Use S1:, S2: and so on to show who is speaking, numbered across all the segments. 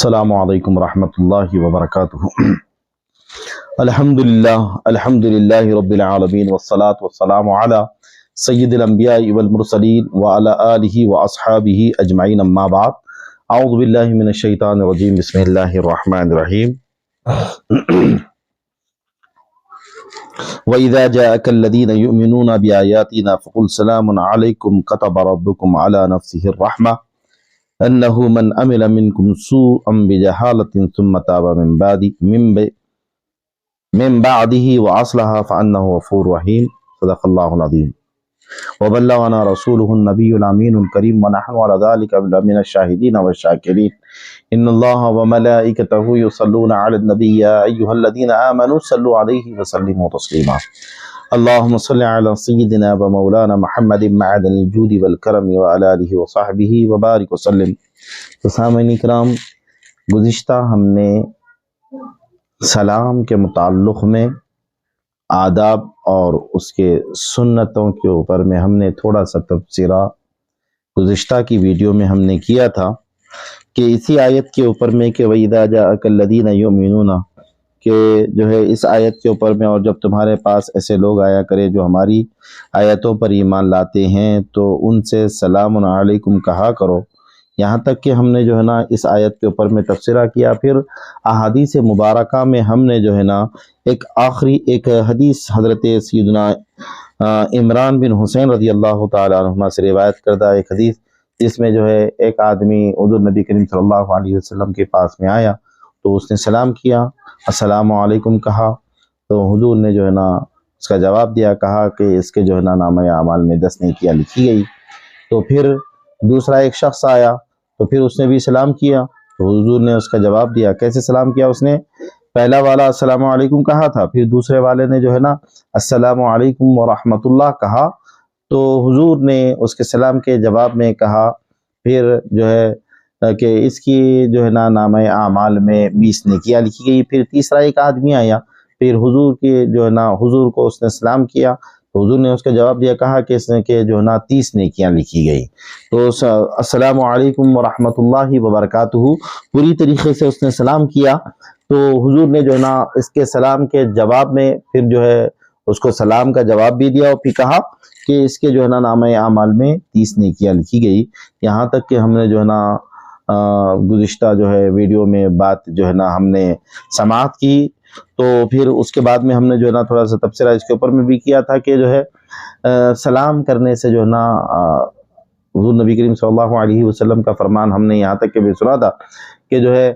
S1: السلام علیکم ورحمۃ اللہ وبرکاتہ۔ الحمد للہ رب العالمین والصلاة والسلام علی سید الانبیاء والمرسلین وعلی آلہ واصحابہ اجمعین، اما بعد، اعوذ باللہ من الشیطان الرجیم، بسم اللہ الرحمن الرحیم۔ وَإِذَا جَاءَكَ الَّذِينَ يُؤْمِنُونَ بِآيَاتِنَا فَقُلْ سَلَامٌ عَلَيْكُمْ كَتَبَ رَبُّكُمْ عَلَى نَفْسِهِ الرَّحْمَةَ أَنَّهُ مَنْ عَمِلَ مِنْكُمْ سُوءًا بِجَهَالَةٍ ثُمَّ تَابَ من بعده وَأَصْلَحَ فَأَنَّهُ غَفُورٌ رَحِيمٌ۔ صدق اللہ العظیم وبلغنا رسوله النبی الامین الکریم ونحن على ذلك من الشاہدین والشاکرین۔ ان اللہ وملائکتہ یصلون علی النبی یا ایہا الذین آمنوا صلوا علیہ وسلموا تسلیما۔ اللہم صل علی سیدنا و مولانا محمد معدن الجود والکرم وعلی آلہ وصحبہ وبارک وسلم۔ تو سامعین اکرام، گزشتہ ہم نے سلام کے متعلق میں آداب اور اس کے سنتوں کے اوپر میں ہم نے تھوڑا سا تبصرہ گزشتہ کی ویڈیو میں ہم نے کیا تھا کہ اسی آیت کے اوپر میں کہ وَإِذَا جَاءَكَ الَّذِينَ يُؤْمِنُونَ، کہ جو ہے اس آیت کے اوپر میں، اور جب تمہارے پاس ایسے لوگ آیا کرے جو ہماری آیتوں پر ایمان لاتے ہیں تو ان سے سلام علیکم کہا کرو۔ یہاں تک کہ ہم نے جو ہے نا اس آیت کے اوپر میں تبصرہ کیا۔ پھر احادیث مبارکہ میں ہم نے جو ہے نا ایک حدیث حضرت سیدنا عمران بن حسین رضی اللہ تعالیٰ عنہما سے روایت کردہ ایک حدیث، جس میں جو ہے ایک آدمی حضور نبی کریم صلی اللہ علیہ وسلم کے پاس میں آیا تو اس نے سلام کیا، السلام علیکم کہا، تو حضور نے جو ہے نا اس کا جواب دیا، کہا کہ اس کے جو ہے نا نامہ اعمال میں 10 نیکیاں لکھی گئی۔ تو پھر دوسرا ایک شخص آیا تو پھر اس نے بھی سلام کیا تو حضور نے اس کا جواب دیا۔ کیسے سلام کیا اس نے؟ پہلا والا السلام علیکم کہا تھا، پھر دوسرے والے نے جو ہے نا السلام علیکم ورحمۃ اللہ کہا، تو حضور نے اس کے سلام کے جواب میں کہا پھر جو ہے کہ اس کی جو ہے نا نامہ اعمال میں 20 نیکیاں لکھی گئی۔ پھر تیسرا ایک آدمی آیا، پھر حضور کی جو ہے نا حضور کو اس نے سلام کیا تو حضور نے اس کا جواب دیا، کہا کہ اس نے کہ جو ہے نا 30 نیکیاں لکھی گئی۔ تو السلام علیکم ورحمۃ اللہ وبرکاتہ پوری طریقے سے اس نے سلام کیا، تو حضور نے جو ہے نا اس کے سلام کے جواب میں پھر جو ہے اس کو سلام کا جواب بھی دیا، اور پھر کہا کہ اس کے جو ہے نا نامہ اعمال میں 30 نیکیاں لکھی گئی۔ یہاں تک کہ ہم نے جو ہے نا گزشتہ جو ہے ویڈیو میں بات جو ہے نا ہم نے سماعت کی، تو پھر اس کے بعد میں ہم نے جو ہے نا تھوڑا سا تبصرہ اس کے اوپر میں بھی کیا تھا کہ جو ہے سلام کرنے سے جو ہے نا حضور نبی کریم صلی اللہ علیہ وسلم کا فرمان ہم نے یہاں تک کہ بھی سنا تھا کہ جو ہے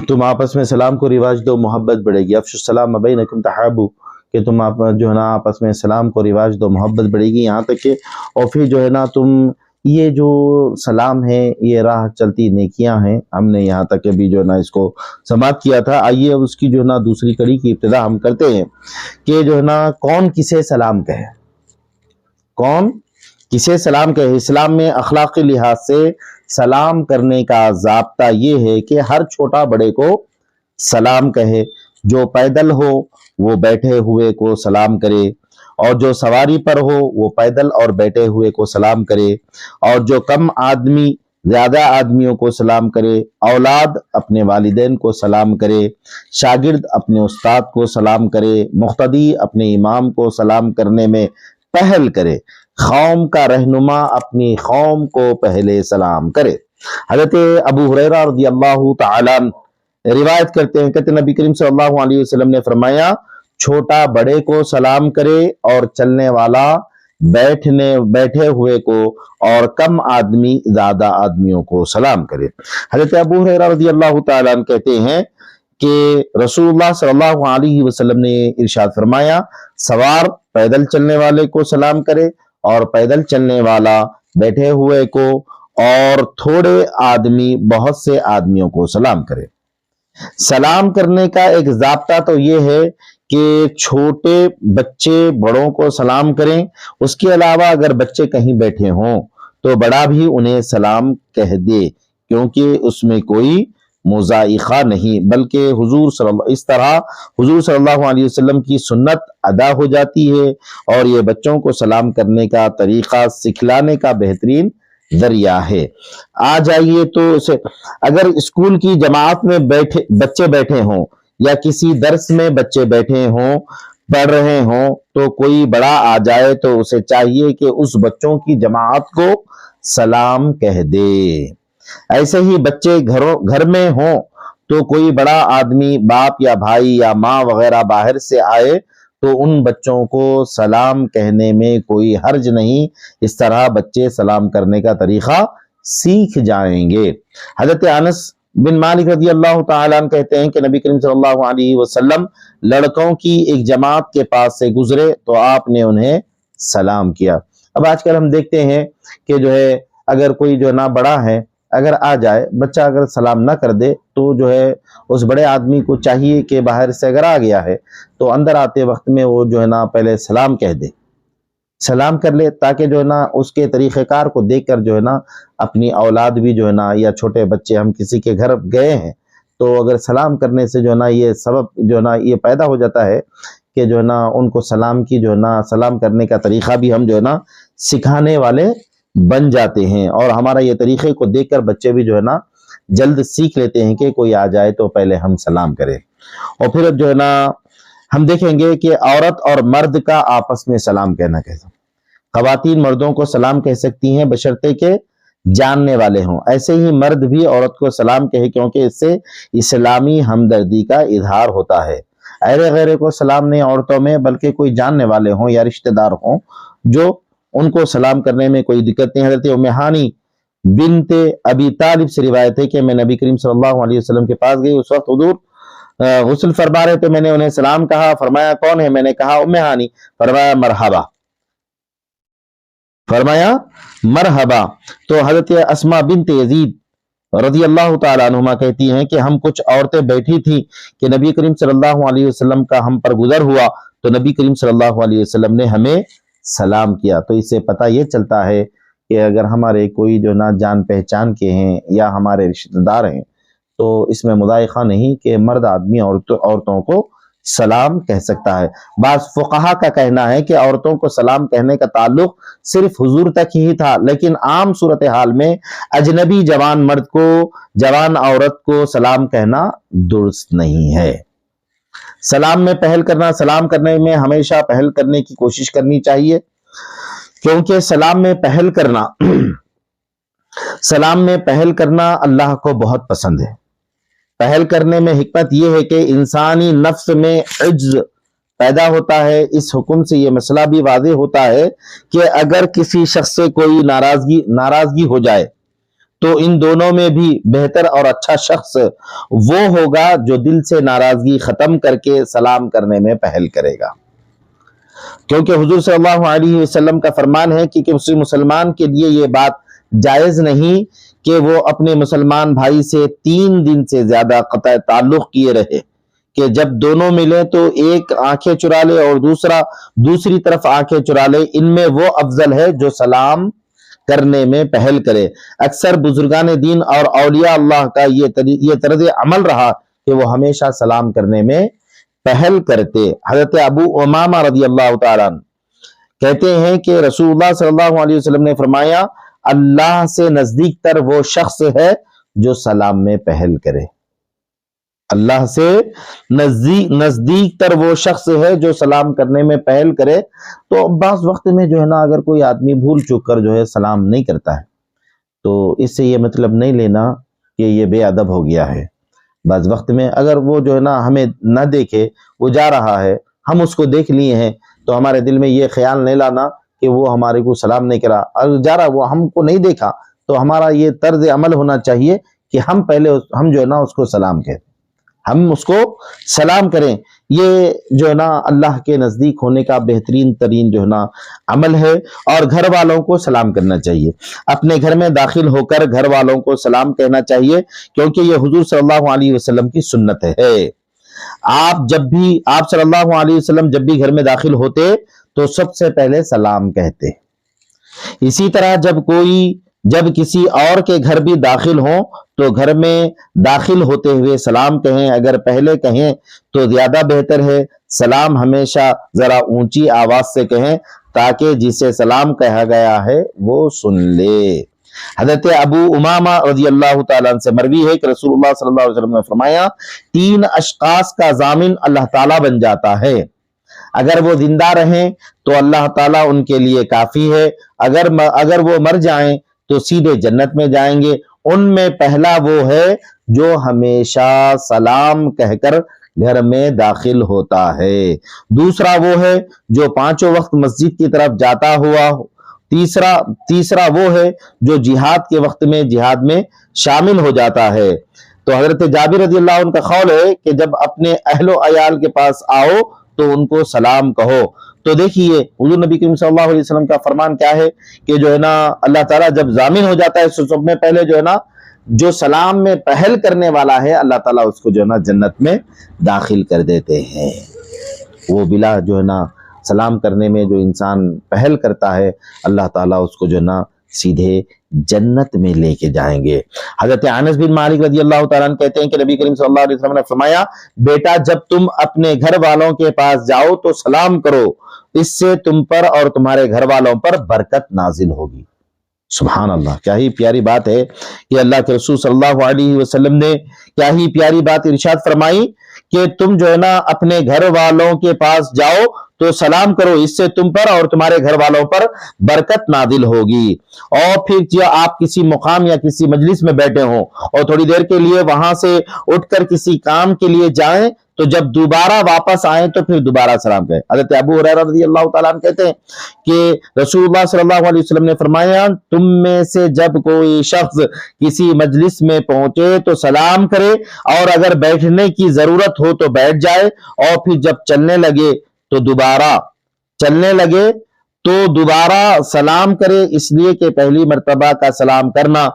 S1: تم آپس میں سلام کو رواج دو، محبت بڑھے گی۔ افشوا السلام بینکم تحابوا، کہ تم جو ہے نا آپس میں سلام کو رواج دو، محبت بڑھے گی۔ یہاں تک کہ اور پھر جو ہے نا تم یہ جو سلام ہے یہ راہ چلتی نیکیاں ہیں، ہم نے یہاں تک کہ بھی جو ہے نا اس کو سماعت کیا تھا۔ آئیے اس کی جو ہے نا دوسری کڑی کی ابتدا ہم کرتے ہیں کہ جو ہے نا کون کسے سلام کہے، کون کسے سلام کہے۔ اسلام میں اخلاقی لحاظ سے سلام کرنے کا ضابطہ یہ ہے کہ ہر چھوٹا بڑے کو سلام کہے، جو پیدل ہو وہ بیٹھے ہوئے کو سلام کرے، اور جو سواری پر ہو وہ پیدل اور بیٹھے ہوئے کو سلام کرے، اور جو کم آدمی زیادہ آدمیوں کو سلام کرے، اولاد اپنے والدین کو سلام کرے، شاگرد اپنے استاد کو سلام کرے، مقتدی اپنے امام کو سلام کرنے میں پہل کرے، قوم کا رہنما اپنی قوم کو پہلے سلام کرے۔ حضرت ابو ہریرہ رضی اللہ تعالیٰ روایت کرتے ہیں، کہتے نبی کریم صلی اللہ علیہ وسلم نے فرمایا، چھوٹا بڑے کو سلام کرے اور چلنے والا بیٹھے ہوئے کو، اور کم آدمی زیادہ آدمیوں کو سلام کرے۔ حضرت ابو ہریرہ رضی اللہ تعالیٰ عنہ کہتے ہیں کہ رسول اللہ صلی اللہ علیہ وسلم نے ارشاد فرمایا، سوار پیدل چلنے والے کو سلام کرے، اور پیدل چلنے والا بیٹھے ہوئے کو، اور تھوڑے آدمی بہت سے آدمیوں کو سلام کرے۔ سلام کرنے کا ایک ضابطہ تو یہ ہے کہ چھوٹے بچے بڑوں کو سلام کریں، اس کے علاوہ اگر بچے کہیں بیٹھے ہوں تو بڑا بھی انہیں سلام کہہ دے، کیونکہ اس میں کوئی مضائقہ نہیں، بلکہ اس طرح حضور صلی اللہ علیہ وسلم کی سنت ادا ہو جاتی ہے، اور یہ بچوں کو سلام کرنے کا طریقہ سکھلانے کا بہترین ذریعہ ہے۔ آ جائیے تو اسے، اگر اسکول کی جماعت میں بچے بیٹھے ہوں یا کسی درس میں بچے بیٹھے ہوں پڑھ رہے ہوں تو کوئی بڑا آ جائے تو اسے چاہیے کہ اس بچوں کی جماعت کو سلام کہہ دے۔ ایسے ہی بچے گھر میں ہوں تو کوئی بڑا آدمی باپ یا بھائی یا ماں وغیرہ باہر سے آئے تو ان بچوں کو سلام کہنے میں کوئی حرج نہیں، اس طرح بچے سلام کرنے کا طریقہ سیکھ جائیں گے۔ حضرت انس بن مالک رضی اللہ تعالیٰ عنہ کہتے ہیں کہ نبی کریم صلی اللہ علیہ وسلم لڑکوں کی ایک جماعت کے پاس سے گزرے تو آپ نے انہیں سلام کیا۔ اب آج کل ہم دیکھتے ہیں کہ جو ہے اگر کوئی جو نہ بڑا ہے اگر آ جائے، بچہ اگر سلام نہ کر دے تو جو ہے اس بڑے آدمی کو چاہیے کہ باہر سے اگر آ گیا ہے تو اندر آتے وقت میں وہ جو ہے نا پہلے سلام کہہ دے، سلام کر لے، تاکہ جو ہے نا اس کے طریقہ کار کو دیکھ کر جو ہے نا اپنی اولاد بھی جو ہے نا یا چھوٹے بچے، ہم کسی کے گھر گئے ہیں تو اگر سلام کرنے سے جو ہے نا یہ سبب جو ہے نا یہ پیدا ہو جاتا ہے کہ جو ہے نا ان کو سلام کی جو ہے نا سلام کرنے کا طریقہ بھی ہم جو ہے نا سکھانے والے بن جاتے ہیں، اور ہمارا یہ طریقے کو دیکھ کر بچے بھی جو ہے نا جلد سیکھ لیتے ہیں کہ کوئی آ جائے تو پہلے ہم سلام کریں۔ اور پھر جو ہے نا ہم دیکھیں گے کہ عورت اور مرد کا آپس میں سلام کہنا کیسا۔ خواتین مردوں کو سلام کہہ سکتی ہیں بشرطے کہ جاننے والے ہوں، ایسے ہی مرد بھی عورت کو سلام کہے کیونکہ اس سے اسلامی ہمدردی کا اظہار ہوتا ہے۔ ایرے غیرے کو سلام نہیں عورتوں میں، بلکہ کوئی جاننے والے ہوں یا رشتہ دار ہوں جو ان کو سلام کرنے میں کوئی دقت نہیں۔ حضرت ام ہانی بنت ابی طالب سے روایت ہے کہ میں نبی کریم صلی اللہ علیہ وسلم کے پاس گئی، اس وقت حضور غسل فرما رہے تو میں نے انہیں سلام کہا، فرمایا کون ہے؟ میں نے کہا ام ہانی، فرمایا مرحبا، فرمایا مرحبا۔ تو حضرت اسماء بنت یزید رضی اللہ تعالیٰ عنہما کہتی ہیں کہ ہم کچھ عورتیں بیٹھی تھی کہ نبی کریم صلی اللہ علیہ وسلم کا ہم پر گزر ہوا تو نبی کریم صلی اللہ علیہ وسلم نے ہمیں سلام کیا۔ تو اس سے پتہ یہ چلتا ہے کہ اگر ہمارے کوئی جو نہ جان پہچان کے ہیں یا ہمارے رشتہ دار ہیں تو اس میں مضائقہ نہیں کہ مرد آدمی عورتوں کو سلام کہہ سکتا ہے۔ بعض فقہا کا کہنا ہے کہ عورتوں کو سلام کہنے کا تعلق صرف حضور تک ہی تھا، لیکن عام صورتحال میں اجنبی جوان مرد کو، جوان عورت کو سلام کہنا درست نہیں ہے۔ سلام میں پہل کرنا، سلام کرنے میں ہمیشہ پہل کرنے کی کوشش کرنی چاہیے، کیونکہ سلام میں پہل کرنا اللہ کو بہت پسند ہے۔ پہل کرنے میں حکمت یہ ہے کہ انسانی نفس میں عجز پیدا ہوتا ہے۔ اس حکم سے یہ مسئلہ بھی واضح ہوتا ہے کہ اگر کسی شخص سے کوئی ناراضگی ہو جائے تو ان دونوں میں بھی بہتر اور اچھا شخص وہ ہوگا جو دل سے ناراضگی ختم کر کے سلام کرنے میں پہل کرے گا، کیونکہ حضور صلی اللہ علیہ وسلم کا فرمان ہے کہ کسی مسلمان کے لیے یہ بات جائز نہیں کہ وہ اپنے مسلمان بھائی سے 3 دن سے زیادہ قطع تعلق کیے رہے، کہ جب دونوں ملے تو ایک آنکھیں چرا لے اور دوسری طرف آنکھیں چرا لے، ان میں وہ افضل ہے جو سلام کرنے میں پہل کرے۔ اکثر بزرگان دین اور اولیاء اللہ کا یہ طرز عمل رہا کہ وہ ہمیشہ سلام کرنے میں پہل کرتے۔ حضرت ابو امامہ رضی اللہ تعالیٰ عنہ کہتے ہیں کہ رسول اللہ صلی اللہ علیہ وسلم نے فرمایا اللہ سے نزدیک تر وہ شخص ہے جو سلام میں پہل کرے۔ اللہ سے نزدیک تر وہ شخص ہے جو سلام کرنے میں پہل کرے۔ تو بعض وقت میں جو ہے نا اگر کوئی آدمی بھول چوک کر جو ہے سلام نہیں کرتا ہے تو اس سے یہ مطلب نہیں لینا کہ یہ بے ادب ہو گیا ہے۔ بعض وقت میں اگر وہ جو ہے نا ہمیں نہ دیکھے، وہ جا رہا ہے، ہم اس کو دیکھ لیے ہیں تو ہمارے دل میں یہ خیال نہیں لانا کہ وہ ہمارے کو سلام نہیں کرا، اگر جا رہا وہ ہم کو نہیں دیکھا تو ہمارا یہ طرز عمل ہونا چاہیے کہ ہم پہلے ہم جو ہے نا اس کو سلام کہیں، ہم اس کو سلام کریں۔ یہ جو ہے نا اللہ کے نزدیک ہونے کا بہترین ترین جو ہے نا عمل ہے، اور گھر والوں کو سلام کرنا چاہیے۔ اپنے گھر میں داخل ہو کر گھر والوں کو سلام کہنا چاہیے، کیونکہ یہ حضور صلی اللہ علیہ وسلم کی سنت ہے۔ آپ صلی اللہ علیہ وسلم جب بھی گھر میں داخل ہوتے تو سب سے پہلے سلام کہتے۔ اسی طرح جب کسی اور کے گھر بھی داخل ہوں تو گھر میں داخل ہوتے ہوئے سلام کہیں، اگر پہلے کہیں تو زیادہ بہتر ہے۔ سلام ہمیشہ ذرا اونچی آواز سے کہیں تاکہ جسے سلام کہا گیا ہے وہ سن لے۔ حضرت ابو امامہ رضی اللہ تعالیٰ عنہ سے مروی ہے کہ رسول اللہ صلی اللہ علیہ وسلم نے فرمایا 3 اشخاص کا ضامن اللہ تعالیٰ بن جاتا ہے، اگر وہ زندہ رہیں تو اللہ تعالیٰ ان کے لیے کافی ہے، اگر وہ مر جائیں تو سیدھے جنت میں جائیں گے۔ ان میں پہلا وہ ہے جو ہمیشہ سلام کہہ کر گھر میں داخل ہوتا ہے، دوسرا وہ ہے جو 5 وقت مسجد کی طرف جاتا ہوا، تیسرا وہ ہے جو جہاد کے وقت میں جہاد میں شامل ہو جاتا ہے۔ تو حضرت جابر رضی اللہ عنہ کا قول ہے کہ جب اپنے اہل و عیال کے پاس آؤ تو ان کو سلام کہو۔ تو دیکھیے حضور نبی کریم صلی اللہ علیہ وسلم کا فرمان کیا ہے کہ جو ہے نا اللہ تعالیٰ جب ضامن ہو جاتا ہے سب میں پہلے جو ہے نا جو سلام میں پہل کرنے والا ہے اللہ تعالیٰ اس کو جو ہے نا جنت میں داخل کر دیتے ہیں۔ وہ بلا جو ہے نا سلام کرنے میں جو انسان پہل کرتا ہے اللہ تعالیٰ اس کو جو ہے نا سیدھے جنت میں لے کے جائیں گے۔ حضرت انس بن مالک رضی اللہ تعالیٰ عنہ کہتے ہیں کہ نبی کریم صلی اللہ علیہ وسلم نے فرمایا بیٹا جب تم اپنے گھر والوں کے پاس جاؤ تو سلام کرو، اس سے تم پر اور تمہارے گھر والوں پر برکت نازل ہوگی۔ سبحان اللہ، کیا ہی پیاری بات ہے کہ اللہ کے رسول صلی اللہ علیہ وسلم نے کیا ہی پیاری بات ارشاد فرمائی کہ تم جو ہے نا اپنے گھر والوں کے پاس جاؤ تو سلام کرو، اس سے تم پر اور تمہارے گھر والوں پر برکت نازل ہوگی۔ اور پھر جب آپ کسی مقام یا کسی مجلس میں بیٹھے ہوں اور تھوڑی دیر کے لیے وہاں سے اٹھ کر کسی کام کے لیے جائیں تو جب دوبارہ واپس آئیں تو پھر دوبارہ سلام کہیں۔ حضرت ابو ہریرہ رضی اللہ تعالیٰ عنہ کہتے ہیں کہ رسول اللہ صلی اللہ علیہ وسلم نے فرمایا تم میں سے جب کوئی شخص کسی مجلس میں پہنچے تو سلام کرے، اور اگر بیٹھنے کی ضرورت ہو تو بیٹھ جائے، اور پھر جب چلنے لگے تو دوبارہ سلام کرے، اس لیے کہ پہلی مرتبہ کا سلام کرنا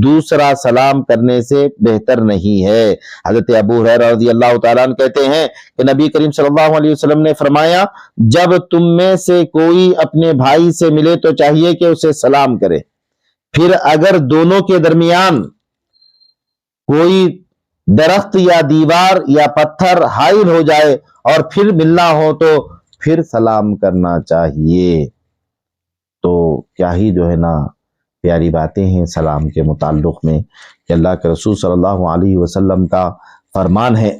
S1: دوسرا سلام کرنے سے بہتر نہیں ہے۔ حضرت ابو ہریرہ رضی اللہ تعالیٰ عنہ کہتے ہیں کہ نبی کریم صلی اللہ علیہ وسلم نے فرمایا جب تم میں سے کوئی اپنے بھائی سے ملے تو چاہیے کہ اسے سلام کرے، پھر اگر دونوں کے درمیان کوئی درخت یا دیوار یا پتھر حائل ہو جائے اور پھر ملنا ہو تو پھر سلام کرنا چاہیے۔ تو کیا ہی جو ہے نا پیاری باتیں ہیں سلام کے متعلق میں کہ اللہ کے رسول صلی اللہ علیہ وسلم کا فرمان ہے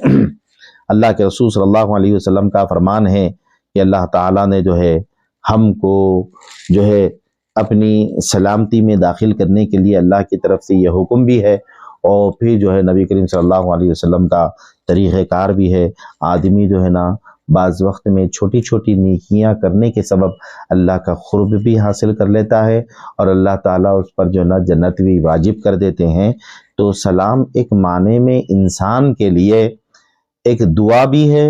S1: اللہ کے رسول صلی اللہ علیہ وسلم کا فرمان ہے کہ اللہ تعالیٰ نے جو ہے ہم کو جو ہے اپنی سلامتی میں داخل کرنے کے لیے اللہ کی طرف سے یہ حکم بھی ہے، اور پھر جو ہے نبی کریم صلی اللہ علیہ وسلم کا طریقہ کار بھی ہے۔ آدمی جو ہے نا بعض وقت میں چھوٹی چھوٹی نیکیاں کرنے کے سبب اللہ کا قرب بھی حاصل کر لیتا ہے اور اللہ تعالیٰ اس پر جو ہے نا جنت بھی واجب کر دیتے ہیں۔ تو سلام ایک معنی میں انسان کے لیے ایک دعا بھی ہے،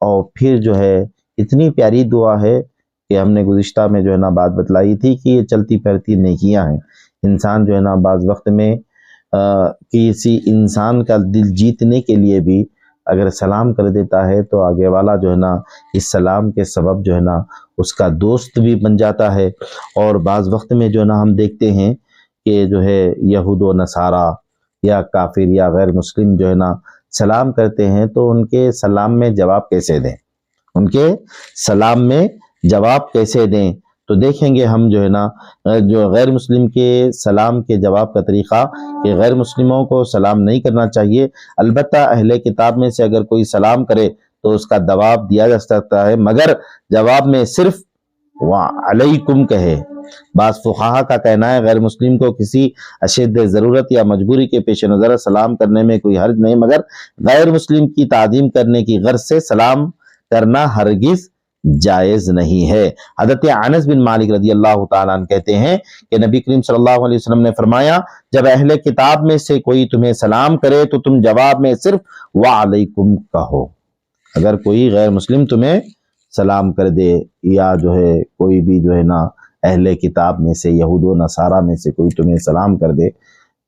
S1: اور پھر جو ہے اتنی پیاری دعا ہے کہ ہم نے گزشتہ میں جو ہے نا بات بتلائی تھی کہ یہ چلتی پھرتی نیکیاں ہیں۔ انسان جو ہے نا بعض وقت میں کسی انسان کا دل جیتنے کے لیے بھی اگر سلام کر دیتا ہے تو آگے والا جو ہے نا اس سلام کے سبب جو ہے نا اس کا دوست بھی بن جاتا ہے۔ اور بعض وقت میں جو ہے نا ہم دیکھتے ہیں کہ جو ہے یہود و نصارہ یا کافر یا غیر مسلم جو ہے نا سلام کرتے ہیں تو ان کے سلام میں جواب کیسے دیں، تو دیکھیں گے ہم جو ہے نا جو غیر مسلم کے سلام کے جواب کا طریقہ کہ غیر مسلموں کو سلام نہیں کرنا چاہیے، البتہ اہل کتاب میں سے اگر کوئی سلام کرے تو اس کا جواب دیا جا سکتا ہے، مگر جواب میں صرف وعلیکم کہے۔ بعض فقہا کا کہنا ہے غیر مسلم کو کسی اشد ضرورت یا مجبوری کے پیش نظر سلام کرنے میں کوئی حرج نہیں، مگر غیر مسلم کی تعظیم کرنے کی غرض سے سلام کرنا ہرگز جائز نہیں ہے۔ حضرت انس بن مالک رضی اللہ تعالیٰ عنہ کہتے ہیں کہ نبی کریم صلی اللہ علیہ وسلم نے فرمایا جب اہل کتاب میں سے کوئی تمہیں سلام کرے تو تم جواب میں صرف وعلیکم کہو۔ اگر کوئی غیر مسلم تمہیں سلام کر دے یا جو ہے کوئی بھی جو ہے نا اہل کتاب میں سے یہود و نصارہ میں سے کوئی تمہیں سلام کر دے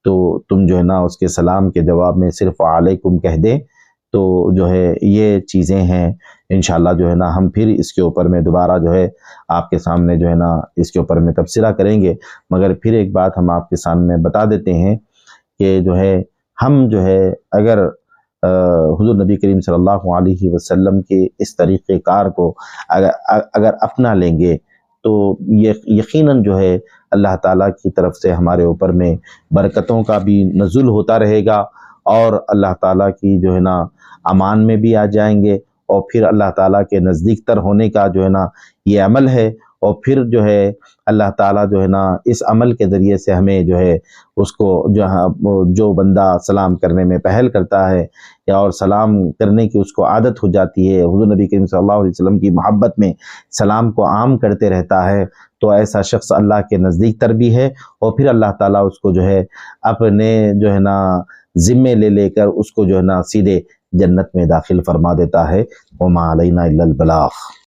S1: تو تم جو ہے نا اس کے سلام کے جواب میں صرف وعلیکم کہہ دے، تو جو ہے یہ چیزیں ہیں انشاءاللہ جو ہے نا ہم پھر اس کے اوپر میں دوبارہ جو ہے آپ کے سامنے جو ہے نا اس کے اوپر میں تبصرہ کریں گے، مگر پھر ایک بات ہم آپ کے سامنے بتا دیتے ہیں کہ جو ہے ہم جو ہے اگر حضور نبی کریم صلی اللہ علیہ وسلم کے اس طریقہ کار کو اگر اپنا لیں گے تو یقیناً جو ہے اللہ تعالیٰ کی طرف سے ہمارے اوپر میں برکتوں کا بھی نزول ہوتا رہے گا، اور اللہ تعالیٰ کی جو ہے نا امان میں بھی آ جائیں گے، اور پھر اللہ تعالیٰ کے نزدیک تر ہونے کا جو ہے نا یہ عمل ہے، اور پھر جو ہے اللہ تعالیٰ جو ہے نا اس عمل کے ذریعے سے ہمیں جو ہے اس کو جو بندہ سلام کرنے میں پہل کرتا ہے یا اور سلام کرنے کی اس کو عادت ہو جاتی ہے، حضور نبی کریم صلی اللہ علیہ وسلم کی محبت میں سلام کو عام کرتے رہتا ہے، تو ایسا شخص اللہ کے نزدیک تر بھی ہے، اور پھر اللہ تعالیٰ اس کو جو ہے اپنے جو ہے نا ذمے لے کر اس کو جو ہے نا سیدھے جنت میں داخل فرما دیتا ہے۔ وما علینا الا البلاغ۔